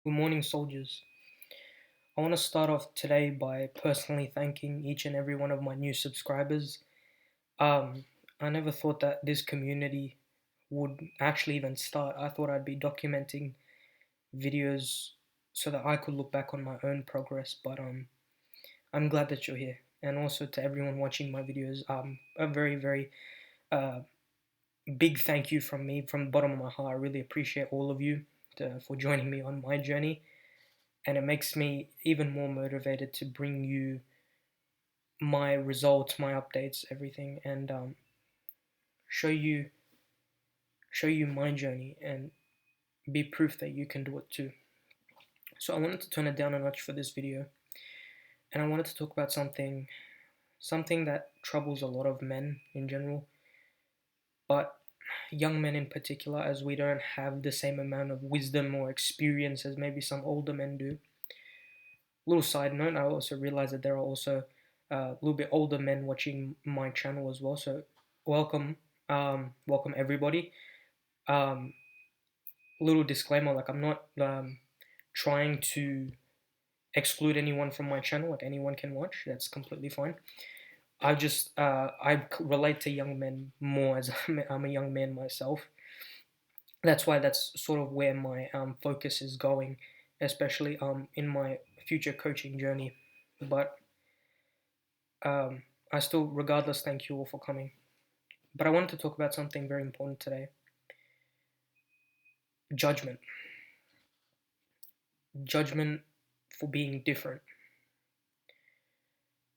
Good morning, soldiers. I want to start off today by personally thanking each and every one of my new subscribers. Um, I never thought that this community would actually even start. I thought I'd be documenting videos so that I could look back on my own progress, but I'm glad that you're here. And also to everyone watching my videos, a very uh, big thank you from me, from the bottom of my heart. I really appreciate all of you for joining me on my journey. And it makes me even more motivated to bring you my results, my updates, everything, and show you show you my journey and be proof that you can do it too. So I wanted to turn it down a notch for this video, and I wanted to talk about something that troubles a lot of men in general, but young men in particular, as we don't have the same amount of wisdom or experience as maybe some older men do. Little side note, I also realized that there are also a little bit older men watching my channel as well. So welcome, welcome everybody. Um, Little disclaimer, like I'm not trying to exclude anyone from my channel. Like anyone can watch. That's completely fine. I relate to young men more as I'm a young man myself. That's why that's sort of where my focus is going, especially in my future coaching journey. But I still, regardless, thank you all for coming. But I wanted to talk about something very important today. Judgment. Judgment for being different.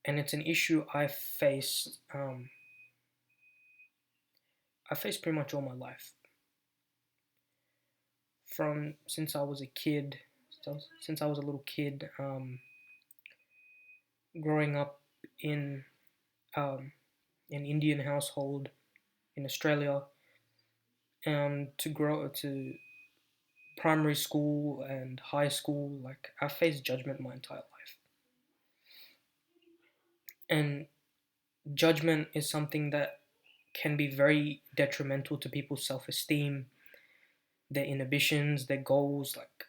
And it's an issue I faced pretty much all my life. From since I was a kid, since I was a little kid, growing up in an Indian household in Australia, to grow to primary school and high school, like I faced judgment my entire life. And judgment is something that can be very detrimental to people's self-esteem, their inhibitions, their goals. Like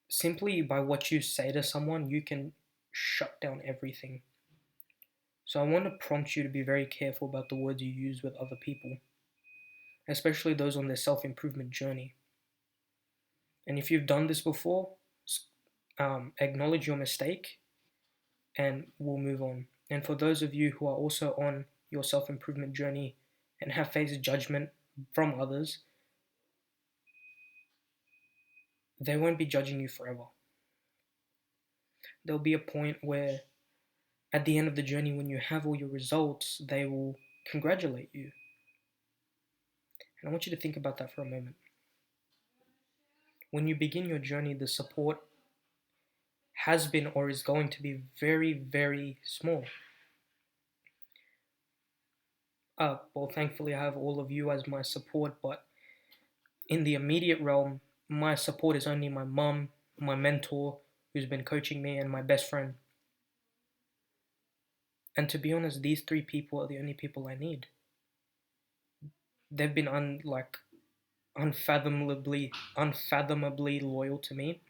simply by what you say to someone, you can shut down everything. So I want to prompt you to be very careful about the words you use with other people, especially those on their self-improvement journey. And if you've done this before, acknowledge your mistake and we'll move on. And for those of you who are also on your self-improvement journey and have faced judgment from others, they won't be judging you forever. There'll be a point where at the end of the journey, when you have all your results, they will congratulate you. And I want you to think about that for a moment. When you begin your journey, the support has been or is going to be very small. Well, thankfully, I have all of you as my support, but in the immediate realm, my support is only my mum, my mentor, who's been coaching me, and my best friend. And to be honest, these three people are the only people I need. They've been unfathomably loyal to me.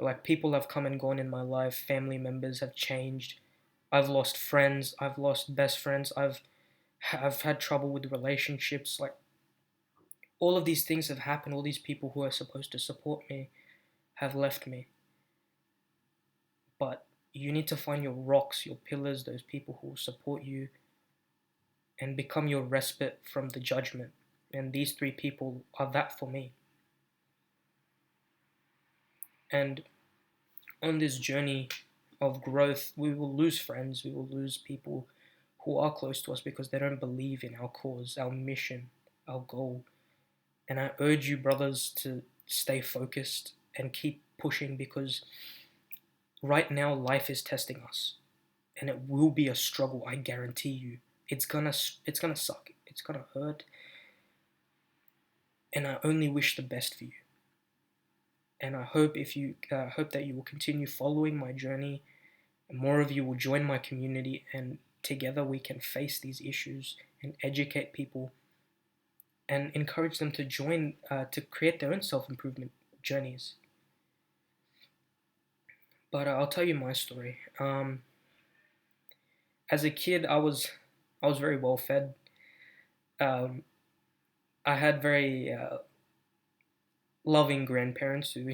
Like people have come and gone in my life, family members have changed. I've lost friends, I've lost best friends, I've had trouble with relationships. Like all of these things have happened. All these people who are supposed to support me have left me. But you need to find your rocks, your pillars, those people who will support you and become your respite from the judgment. And these three people are that for me. And on this journey of growth, we will lose friends, we will lose people who are close to us because they don't believe in our cause, our mission, our goal. And I urge you, brothers, to stay focused and keep pushing because right now life is testing us and it will be a struggle, I guarantee you. It's gonna suck, it's gonna hurt, and I only wish the best for you. And I hope that you will continue following my journey, and more of you will join my community, and together we can face these issues and educate people and encourage them to join to create their own self-improvement journeys. But I'll tell you my story. As a kid, I was very well fed. Um, I had very loving grandparents who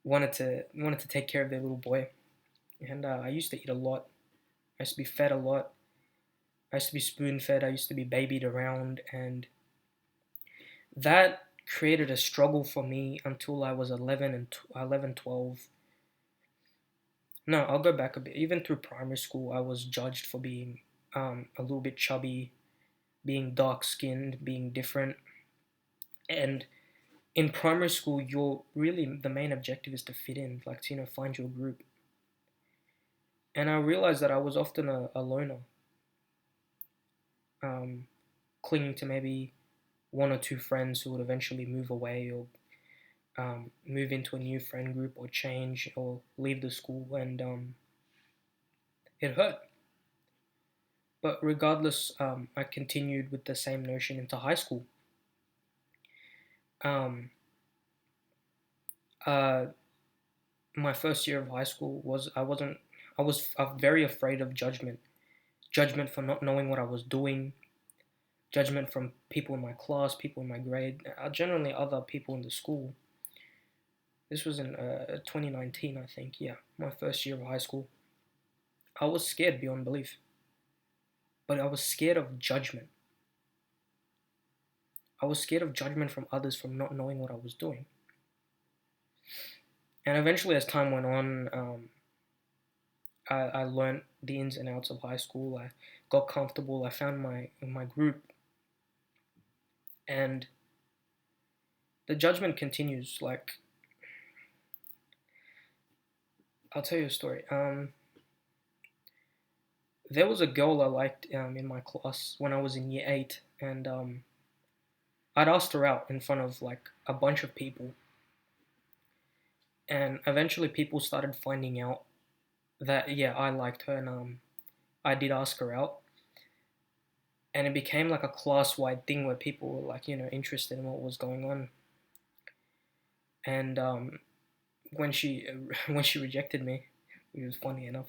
wanted to take care of their little boy, and I used to eat a lot. I used to be fed a lot. I used to be spoon fed. I used to be babied around, and that created a struggle for me until I was 11 and 11, 12. No, I'll go back a bit. Even through primary school, I was judged for being a little bit chubby, being dark skinned, being different. And in primary school, you're really the main objective is to fit in, like to find your group. And I realized that I was often a loner, um, clinging to maybe one or two friends who would eventually move away or move into a new friend group or change or leave the school, and it hurt. But regardless, I continued with the same notion into high school. Um, uh, my first year of high school was I was very afraid of judgment for not knowing what I was doing, judgment from people in my class, people in my grade, generally other people in the school. This was in 2019, I think. Yeah, my first year of high school. I was scared beyond belief, but I was scared of judgment. I was scared of judgment from others from not knowing what I was doing. And eventually, as time went on, I learned the ins and outs of high school. I got comfortable. I found my group, and the judgment continues. Like, I'll tell you a story. There was a girl I liked in my class when I was in year eight, and I'd asked her out in front of like a bunch of people, and eventually people started finding out that yeah I liked her, and I did ask her out, and it became like a class wide thing where people were like interested in what was going on, and when she when she rejected me, it was funny enough.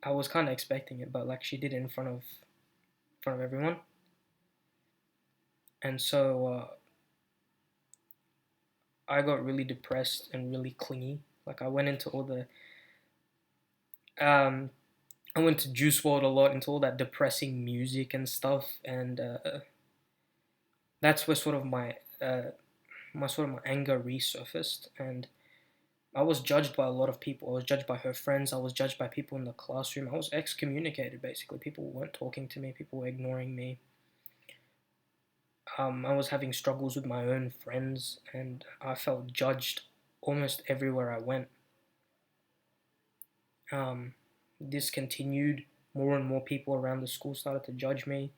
I was kind of expecting it, but like she did it in front of everyone, and so I got really depressed and really clingy. Like I went into all the um I went to Juice World a lot, into all that depressing music and stuff, and that's where sort of my anger resurfaced, and I was judged by a lot of people. I was judged by her friends. I was judged by people in the classroom. I was excommunicated basically. People weren't talking to me. People were ignoring me. I was having struggles with my own friends, and I felt judged almost everywhere I went. Um, this continued. More and more people around the school started to judge me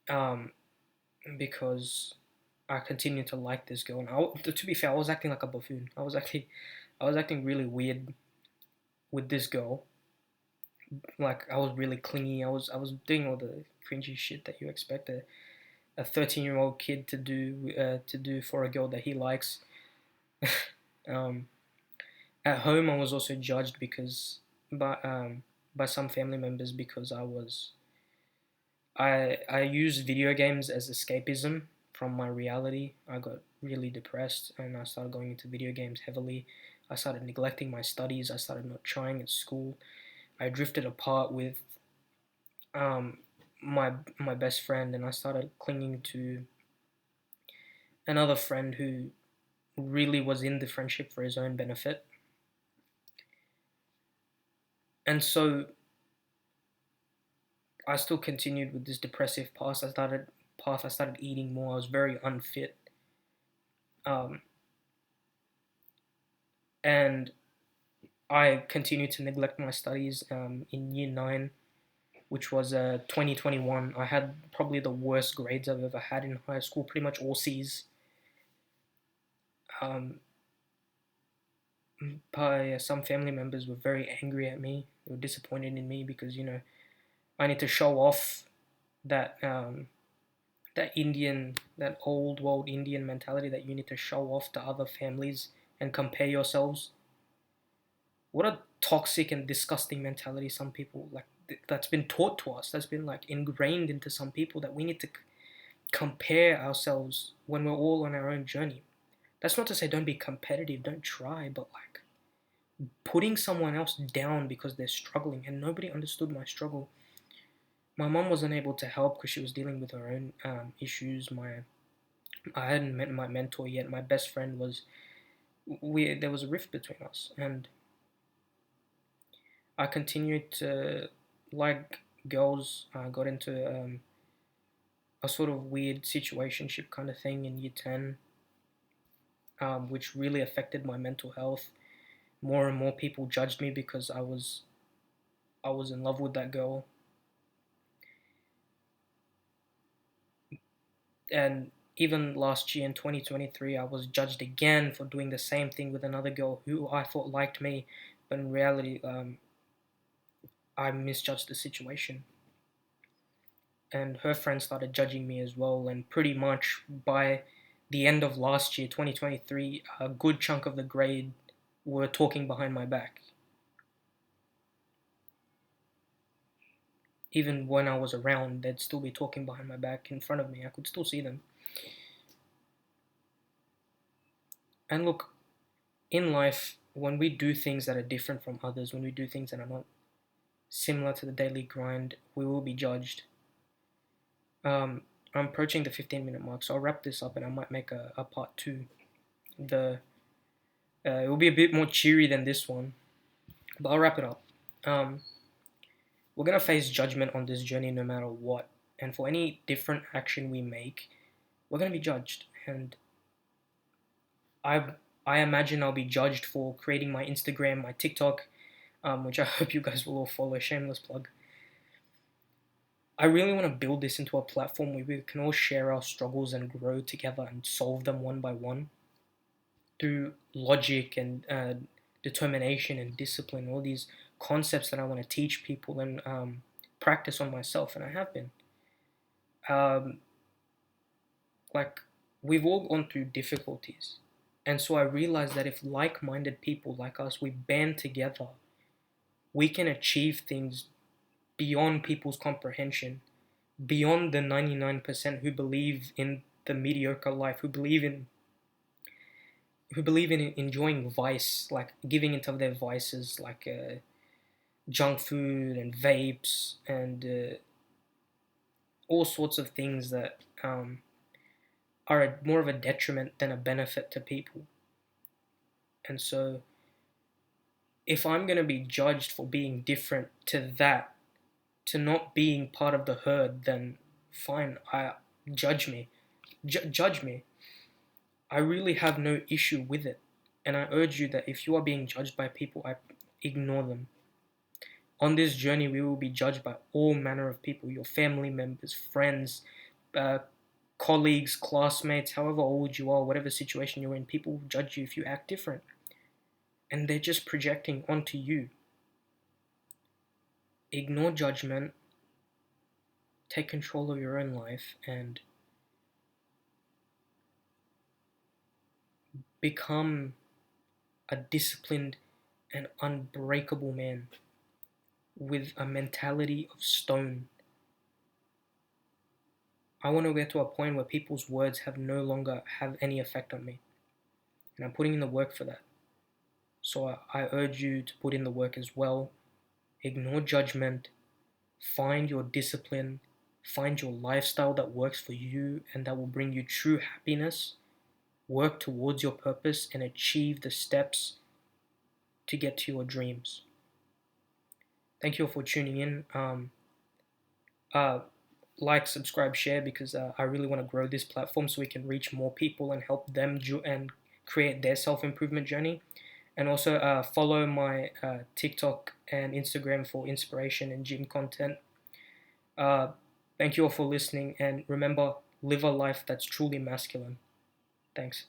um, because I continued to like this girl. And to be fair, I was acting like a buffoon. I was acting really weird with this girl. Like I was really clingy. I was doing all the cringy shit that you expect a 13-year-old kid to do for a girl that he likes. um, at home, I was also judged by some family members because I used video games as escapism from my reality. I got really depressed and I started going into video games heavily. I started neglecting my studies. I started not trying at school. I drifted apart with um, my best friend, and I started clinging to another friend who really was in the friendship for his own benefit. And so I still continued with this depressive path. I started eating more. I was very unfit. Um, and I continued to neglect my studies in year 9, which was 2021. I had probably the worst grades I've ever had in high school, pretty much all C's. Um, some family members were very angry at me. They were disappointed in me because I need to show off that that old world Indian mentality that you need to show off to other families and compare yourselves. What a toxic and disgusting mentality some people like that's been taught to us. That's been like ingrained into some people that we need to compare ourselves when we're all on our own journey. That's not to say don't be competitive, don't try, but like putting someone else down because they're struggling, and nobody understood my struggle. My mom wasn't able to help because she was dealing with her own issues. I hadn't met my mentor yet. My best friend was we. There was a rift between us, and I continued to like girls. I got into a sort of weird situationship kind of thing in year 10, which really affected my mental health. More and more people judged me because I was in love with that girl, and even last year in 2023, I was judged again for doing the same thing with another girl who I thought liked me, but in reality, I misjudged the situation. And her friends started judging me as well, and pretty much by the end of last year, 2023, a good chunk of the grade were talking behind my back. Even when I was around, they'd still be talking behind my back in front of me. I could still see them. And look, in life, when we do things that are different from others, when we do things that are not similar to the daily grind, we will be judged. I'm approaching the 15-minute mark, so I'll wrap this up and I might make a part two. The It will be a bit more cheery than this one, but I'll wrap it up. Um, we're gonna face judgment on this journey no matter what, and for any different action we make, we're gonna be judged. And I I imagine I'll be judged for creating my Instagram, my TikTok, which I hope you guys will all follow. Shameless plug. I really want to build this into a platform where we can all share our struggles and grow together and solve them one by one through logic and determination and discipline. All these concepts that I want to teach people and practice on myself, and I have been. Um, like we've all gone through difficulties, and so I realized that if like-minded people like us, we band together, we can achieve things beyond people's comprehension, beyond the 99% who believe in the mediocre life, who believe in enjoying vice, like giving into their vices, like junk food and vapes and all sorts of things that are more of a detriment than a benefit to people. And so, if I'm going to be judged for being different to that, to not being part of the herd, then fine, judge me, judge me. I really have no issue with it. And I urge you that if you are being judged by people, ignore them. On this journey, we will be judged by all manner of people, your family members, friends, uh, colleagues, classmates, however old you are, whatever situation you're in. People will judge you if you act different. And they're just projecting onto you. Ignore judgment, take control of your own life, and become a disciplined and unbreakable man with a mentality of stone. I want to get to a point where people's words have no longer have any effect on me. And I'm putting in the work for that. So I urge you to put in the work as well. Ignore judgment. Find your discipline. Find your lifestyle that works for you and that will bring you true happiness. Work towards your purpose and achieve the steps to get to your dreams. Thank you all for tuning in. Uh, like, subscribe, share, because I really want to grow this platform so we can reach more people and help them and create their self-improvement journey. And also follow my TikTok and Instagram for inspiration and gym content. Uh, Thank you all for listening, and remember, live a life that's truly masculine. Thanks.